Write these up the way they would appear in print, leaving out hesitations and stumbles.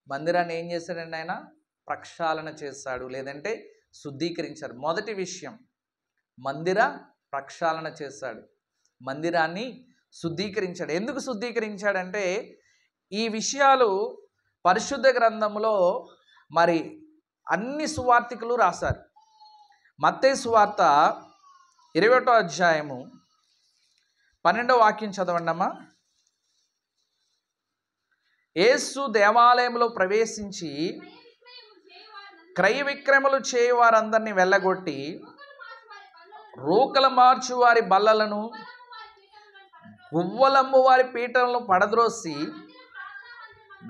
మందిరాన్ని ఏం చేశాడండి ఆయన? ప్రక్షాళన చేశాడు, లేదంటే శుద్ధీకరించాడు. మొదటి విషయం, మందిర ప్రక్షాళన చేశాడు, మందిరాన్ని శుద్ధీకరించాడు. ఎందుకు శుద్ధీకరించాడంటే ఈ విషయాలు పరిశుద్ధ గ్రంథంలో మరి అన్ని సువార్తికులు రాశారు. మత్తయి సువార్త 21వ అధ్యాయము 12వ వాక్యం చదవండి అమ్మా. యేసు దేవాలయంలో ప్రవేశించి క్రయ విక్రయములు చేయువారందరినీ వెళ్ళగొట్టి రూకల మార్చు వారి బల్లలను గువ్వలమ్ము వారి పీఠలను పడద్రోసి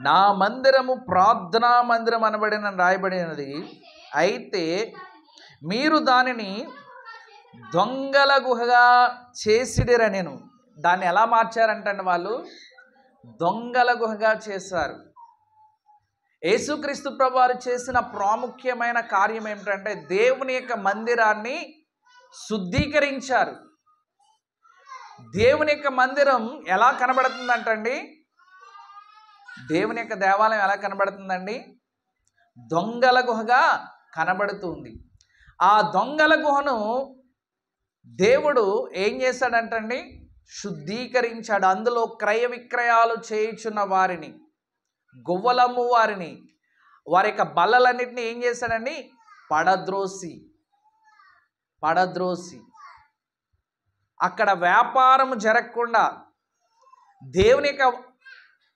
నా మందిరము ప్రార్థనా మందిరం అనబడిన రాయబడినది. అయితే మీరు దానిని దొంగల గుహగా చేసిడిరనెను. దాన్ని ఎలా మార్చారంటండి వాళ్ళు? దొంగల గుహగా చేశారు. యేసుక్రీస్తు ప్రభువారు చేసిన ప్రాముఖ్యమైన కార్యం ఏమిటంటే దేవుని యొక్క మందిరాన్ని శుద్ధీకరించారు. దేవుని యొక్క మందిరం ఎలా కనబడుతుందంటండి? దేవుని యొక్క దేవాలయం ఎలా కనబడుతుందండి? దొంగల గుహగా కనబడుతుంది. ఆ దొంగల గుహను దేవుడు ఏం చేశాడంటండి? శుద్ధీకరించాడు. అందులో క్రయ విక్రయాలు చేయుచున్న వారిని, గువ్వలమ్ము వారిని, వారి యొక్క బల్లలన్నింటినీ ఏం చేశాడండి? పడద్రోసి అక్కడ వ్యాపారం జరగకుండా దేవుని యొక్క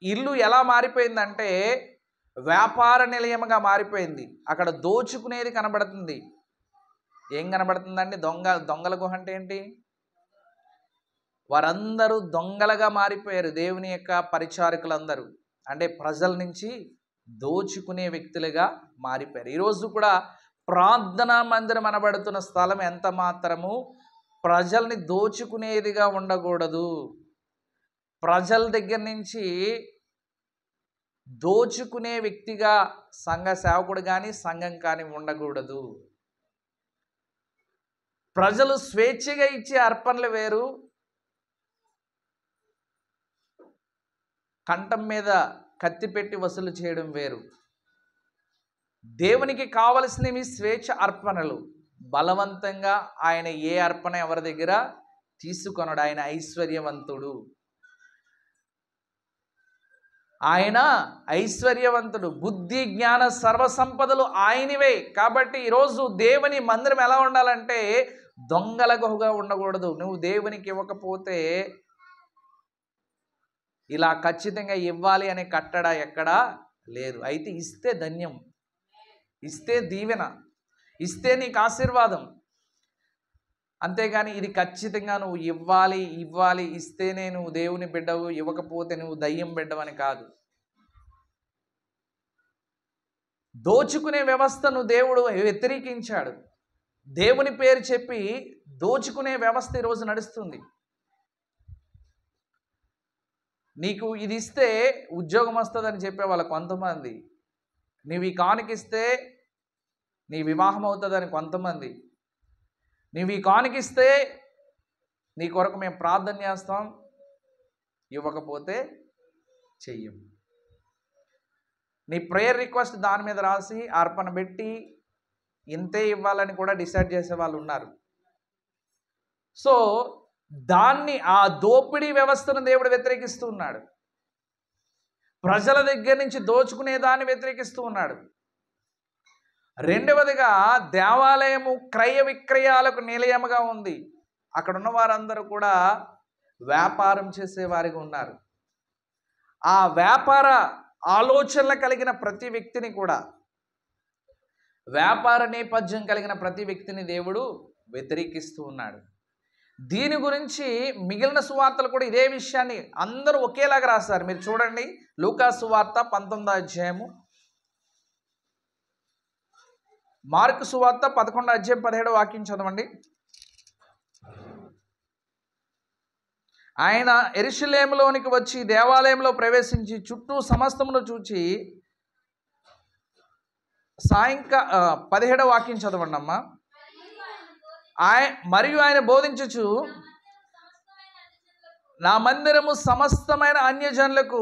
ఇల్లు ఎలా మారిపోయిందంటే వ్యాపార నిలయముగా మారిపోయింది. అక్కడ దోచుకునేది కనబడుతుంది. ఏం కనబడుతుందండి? దొంగల గుహ అంటే ఏంటి? వారందరూ దొంగలుగా మారిపోయారు. దేవుని యొక్క పరిచారకులందరూ అంటే ప్రజల నుంచి దోచుకునే వ్యక్తులుగా మారిపోయారు. ఈరోజు కూడా ప్రార్థనా మందిరం అనబడుతున్న స్థలం ఎంత మాత్రము ప్రజల్ని దోచుకునేదిగా ఉండకూడదు. ప్రజల దగ్గర నుంచి దోచుకునే వ్యక్తిగా సంఘ సేవకుడు కానీ సంఘం కానీ ఉండకూడదు. ప్రజలు స్వేచ్ఛగా ఇచ్చే అర్పణలు వేరు, కంఠం మీద కత్తి పెట్టి వసూలు చేయడం వేరు. దేవునికి కావలసినవి స్వేచ్ఛ అర్పణలు. బలవంతంగా ఆయన ఏ అర్పణ ఎవరి దగ్గర తీసుకొనడు. ఆయన ఐశ్వర్యవంతుడు, ఆయన ఐశ్వర్యవంతుడు. బుద్ధి జ్ఞాన సర్వసంపదలు ఆయనవే. కాబట్టి ఈరోజు దేవుని మందిరం ఎలా ఉండాలంటే దొంగల గుహగా ఉండకూడదు. నువ్వు దేవునికి ఇవ్వకపోతే ఇలా ఖచ్చితంగా ఇవ్వాలి అనే కట్టడ ఎక్కడా లేదు. అయితే ఇస్తే ధన్యం, ఇస్తే దీవెన, ఇస్తే నీకు ఆశీర్వాదం. అంతేగాని ఇది ఖచ్చితంగా నువ్వు ఇవ్వాలి ఇస్తేనే నువ్వు దేవుని బిడ్డవు, ఇవ్వకపోతే నువ్వు దయ్యం బిడ్డవని కాదు. దోచుకునే వ్యవస్థను దేవుడు వ్యతిరేకించాడు. దేవుని పేరు చెప్పి దోచుకునే వ్యవస్థ ఈరోజు నడుస్తుంది. నీకు ఇది ఇస్తే ఉద్యోగం వస్తుందని చెప్పేవాళ్ళు కొంతమంది, నువ్వు ఈ కానుకిస్తే నీ వివాహం అవుతుందని కొంతమంది, నువ్వు ఈ కానుకిస్తే నీ కొరకు మేము ప్రార్థన చేస్తాం, ఇవ్వకపోతే చెయ్యం. నీ ప్రేయర్ రిక్వెస్ట్ దాని మీద రాసి అర్పణ పెట్టి ఇంతే ఇవ్వాలని కూడా డిసైడ్ చేసే వాళ్ళు ఉన్నారు. సో ఆ దోపిడీ వ్యవస్థను దేవుడు వ్యతిరేకిస్తూ ఉన్నాడు. ప్రజల దగ్గర నుంచి దోచుకునే దాన్ని వ్యతిరేకిస్తూ ఉన్నాడు. రెండవదిగా దేవాలయము క్రయ విక్రయాలకు నిలయముగా ఉంది. అక్కడ ఉన్న వారందరూ కూడా వ్యాపారం చేసేవారిగా ఉన్నారు. ఆ వ్యాపార ఆలోచనలు కలిగిన ప్రతి వ్యక్తిని కూడా, వ్యాపార నేపథ్యం కలిగిన ప్రతి వ్యక్తిని దేవుడు వ్యతిరేకిస్తూ ఉన్నాడు. దీని గురించి మిగిలిన సువార్తలు కూడా ఇదే విషయాన్ని అందరూ ఒకేలాగా రాశారు. మీరు చూడండి, లూకా సువార్త 19వ అధ్యాయము, మార్కు సువార్త 11వ అధ్యాయం 17వ వాక్యం చదవండి. ఆయన యెరూషలేములోనికి వచ్చి దేవాలయంలో ప్రవేశించి చుట్టూ సమస్తమును చూచి 17వ వాక్యం చదవండి అమ్మా. మరియు ఆయన బోధించుచు నా మందిరము సమస్తమైన అన్యజనులకు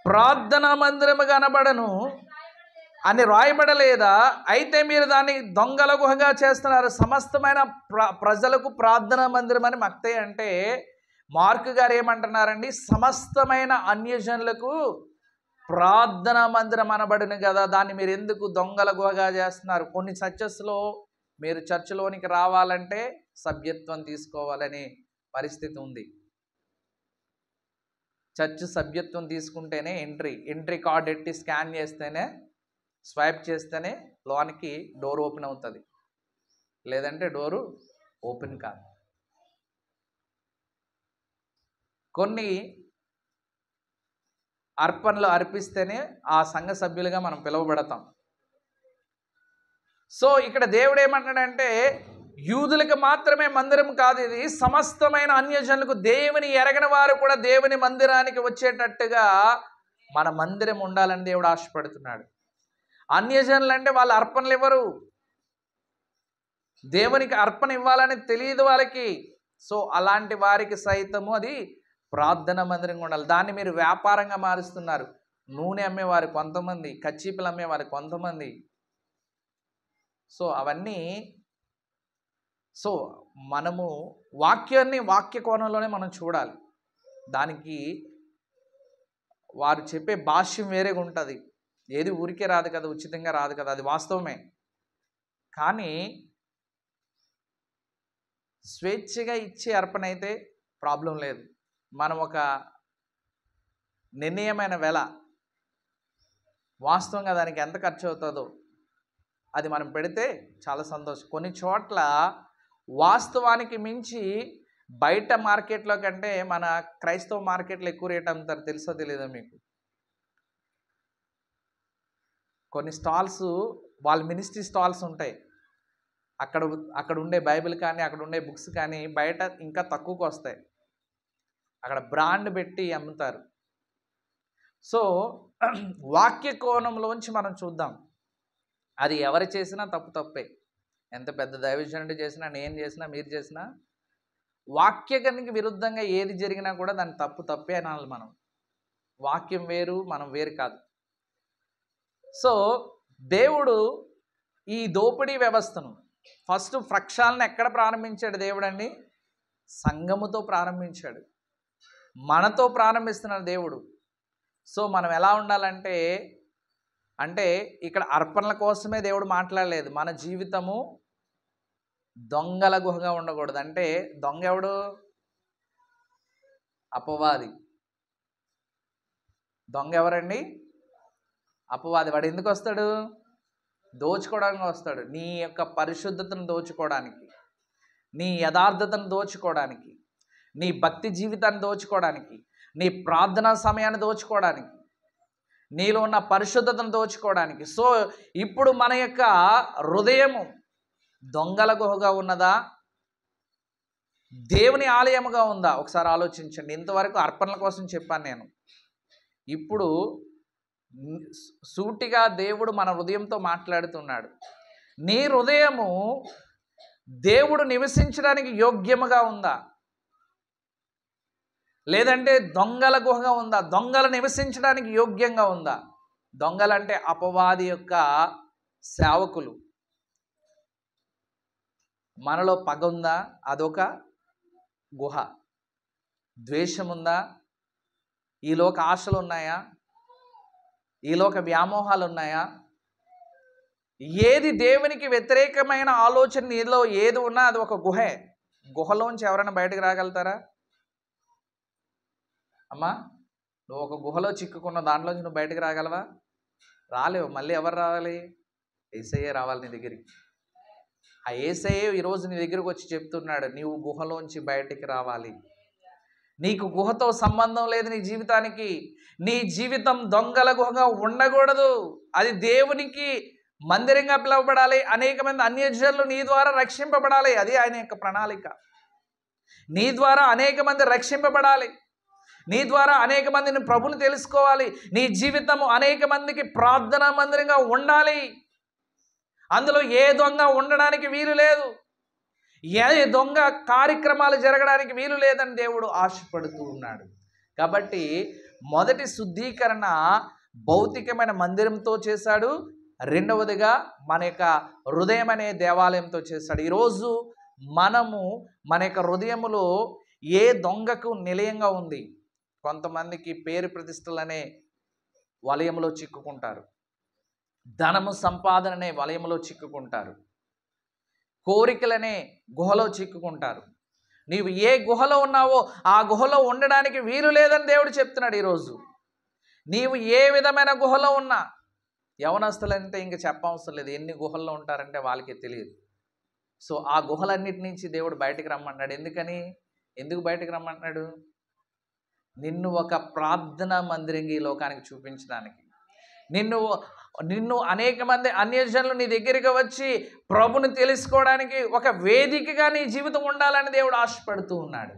ప్రార్థనా మందిరము కనబడను అని రాయబడలేదా? అయితే మీరు దాన్ని దొంగల గుహగా చేస్తున్నారు. సమస్తమైన ప్రజలకు ప్రార్థనా మందిరం అని మత్తయి అంటే మార్కు గారు ఏమంటున్నారండి? సమస్తమైన అన్యజనులకు ప్రార్థనా మందిరం అనబడును కదా, దాన్ని మీరు ఎందుకు దొంగల గుహగా చేస్తున్నారు? కొన్ని చర్చెస్లో మీరు చర్చిలోనికి రావాలంటే సభ్యత్వం తీసుకోవాలనే పరిస్థితి ఉంది. చర్చ్ సభ్యత్వం తీసుకుంటేనే ఎంట్రీ కార్డ్ ఎట్టి స్కాన్ చేస్తేనే, స్వైప్ చేస్తేనే లోనికి డోర్ ఓపెన్ అవుతుంది, లేదంటే డోరు ఓపెన్ కాదు. కొన్ని అర్పణలు అర్పిస్తేనే ఆ సంఘ సభ్యులుగా మనం పిలువబడతాం. సో ఇక్కడ దేవుడు ఏమంటాడంటే, యూదులకు మాత్రమే మందిరం కాదు ఇది, సమస్తమైన అన్యజనులకు, దేవుని ఎరగని వారు కూడా దేవుని మందిరానికి వచ్చేటట్టుగా మన మందిరం ఉండాలని దేవుడు ఆశపడుతున్నాడు. అన్యజనులు అంటే వాళ్ళు అర్పణలు ఇవ్వరు, దేవునికి అర్పణ ఇవ్వాలని తెలియదు వాళ్ళకి. సో అలాంటి వారికి సైతము అది ప్రార్థన మందిరంగా ఉండాలి. దాన్ని మీరు వ్యాపారంగా మారుస్తున్నారు. నూనె అమ్మేవారు కొంతమంది, కచ్చీపులు అమ్మేవారు కొంతమంది. సో అవన్నీ, సో మనము వాక్యాన్ని వాక్య కోణంలోనే మనం చూడాలి. దానికి వారు చెప్పే భాష్యం వేరేగా ఉంటుంది. ఏది ఊరికే రాదు కదా, ఉచితంగా రాదు కదా, అది వాస్తవమే. కానీ స్వేచ్ఛగా ఇచ్చే అర్పణ అయితే ప్రాబ్లం లేదు. మనం ఒక నిర్ణయమైన వెల, వాస్తవంగా దానికి ఎంత ఖర్చు అవుతుందో అది మనం పెడితే చాలా సంతోషం. కొన్ని చోట్ల వాస్తవానికి మించి బయట మార్కెట్లో కంటే మన క్రైస్తవ మార్కెట్లో ఎక్కువ రేట్ అమ్ముతారు. తెలుసో తెలియదో మీకు? కొన్ని స్టాల్స్, వాళ్ళ మినిస్ట్రీ స్టాల్స్ ఉంటాయి, అక్కడ ఉండే బైబిల్ కానీ అక్కడ ఉండే బుక్స్ కానీ బయట ఇంకా తక్కువకు వస్తాయి. అక్కడ బ్రాండ్ పెట్టి అమ్ముతారు. సో వాక్య కోణంలోంచి మనం చూద్దాం. అది ఎవరు చేసినా తప్పే. ఎంత పెద్ద దైవజనుడు చేసినా, నేను చేసినా, మీరు చేసినా, వాక్యానికి విరుద్ధంగా ఏది జరిగినా కూడా దాన్ని తప్పే అనాలి. మనం వాక్యం వేరు, మనం వేరు కాదు. సో దేవుడు ఈ దోపిడీ వ్యవస్థను ఫస్ట్ ప్రక్షాళన ఎక్కడ ప్రారంభించాడు దేవుడు అండి? సంఘముతో ప్రారంభించాడు, మనతో ప్రారంభిస్తున్నాడు దేవుడు. సో మనం ఎలా ఉండాలంటే, ఇక్కడ అర్పణల కోసమే దేవుడు మాట్లాడలేదు. మన జీవితము దొంగల గుహగా ఉండకూడదు. అంటే దొంగ ఎవడు? అపవాది. దొంగ ఎవరండి? అపవాది. వాడు ఎందుకు వస్తాడు? దోచుకోవడానికి వస్తాడు. నీ యొక్క పరిశుద్ధతను దోచుకోవడానికి, నీ యథార్థతను దోచుకోవడానికి, నీ భక్తి జీవితాన్ని దోచుకోవడానికి, నీ ప్రార్థనా సమయాన్ని దోచుకోవడానికి, నీలో ఉన్న పరిశుద్ధతను దోచుకోవడానికి. సో ఇప్పుడు మన యొక్క హృదయము దొంగల గుహగా ఉన్నదా, దేవుని ఆలయముగా ఉందా? ఒకసారి ఆలోచించండి. ఇంతవరకు అర్పణల కోసం చెప్పాను నేను. ఇప్పుడు సూటిగా దేవుడు మన హృదయంతో మాట్లాడుతున్నాడు. నీ హృదయము దేవుడు నివసించడానికి యోగ్యముగా ఉందా, లేదంటే దొంగల గుహగా ఉందా? దొంగలు నివసించడానికి యోగ్యంగా ఉందా? దొంగలంటే అపవాది యొక్క సేవకులు. మనలో పగ ఉందా? అదొక గుహ. ద్వేషం ఉందా? ఈలోక ఆశలు ఉన్నాయా? ఈలోక వ్యామోహాలు ఉన్నాయా? ఏది దేవునికి వ్యతిరేకమైన ఆలోచన నీలో ఏది ఉన్నా అది ఒక గుహే. గుహలోంచి ఎవరైనా బయటకు రాగలుగుతారా? అమ్మా, నువ్వు ఒక గుహలో చిక్కుకున్న దాంట్లోంచి నువ్వు బయటకు రాగలవా? రాలేవు. మళ్ళీ ఎవరు రావాలి? యేసయ్యే రావాలి నీ దగ్గరికి. ఆ యేసయ్యే ఈరోజు నీ దగ్గరకు వచ్చి చెప్తున్నాడు, నీవు గుహలోంచి బయటికి రావాలి. నీకు గుహతో సంబంధం లేదు నీ జీవితానికి. నీ జీవితం దొంగల గుహగా ఉండకూడదు. అది దేవునికి మందిరంగా పిలువబడాలి. అనేక మంది అన్యజనులు నీ ద్వారా రక్షింపబడాలి. అది ఆయన యొక్క ప్రణాళిక. నీ ద్వారా అనేక మంది రక్షింపబడాలి. నీ ద్వారా అనేక మందిని ప్రభుని తెలుసుకోవాలి. నీ జీవితము అనేక మందికి ప్రార్థనా మందిరంగా ఉండాలి. అందులో ఏ దొంగ ఉండడానికి వీలు లేదు, ఏ దొంగ కార్యక్రమాలు జరగడానికి వీలు లేదని దేవుడు ఆశపడుతూ ఉన్నాడు. కాబట్టి మొదటి శుద్ధీకరణ భౌతికమైన మందిరంతో చేశాడు, రెండవదిగా మన యొక్క హృదయం అనే దేవాలయంతో చేశాడు. ఈరోజు మనము మన యొక్క హృదయములో ఏ దొంగకు నిలయంగా ఉంది? కొంతమందికి పేరు ప్రతిష్టలనే వలయంలో చిక్కుకుంటారు, ధనము సంపాదన అనే వలయంలో చిక్కుకుంటారు, కోరికలనే గుహలో చిక్కుకుంటారు. నీవు ఏ గుహలో ఉన్నావో ఆ గుహలో ఉండడానికి వీలు లేదని దేవుడు చెప్తున్నాడు. ఈరోజు నీవు ఏ విధమైన గుహలో ఉన్నా, యవనస్తులంటే ఇంక చెప్పవసరం లేదు, ఎన్ని గుహల్లో ఉంటారంటే వాళ్ళకి తెలియదు. సో ఆ గుహలన్నిటి నుంచి దేవుడు బయటికి రమ్మన్నాడు. ఎందుకు బయటికి రమ్మన్నాడు? నిన్ను ఒక ప్రార్థనా మందిరంగా ఈ లోకానికి చూపించడానికి, నిన్ను అనేక మంది అన్యజనులు నీ దగ్గరికి వచ్చి ప్రభుని తెలుసుకోవడానికి ఒక వేదికగా నీ జీవితం ఉండాలని దేవుడు ఆశపడుతూ ఉన్నాడు.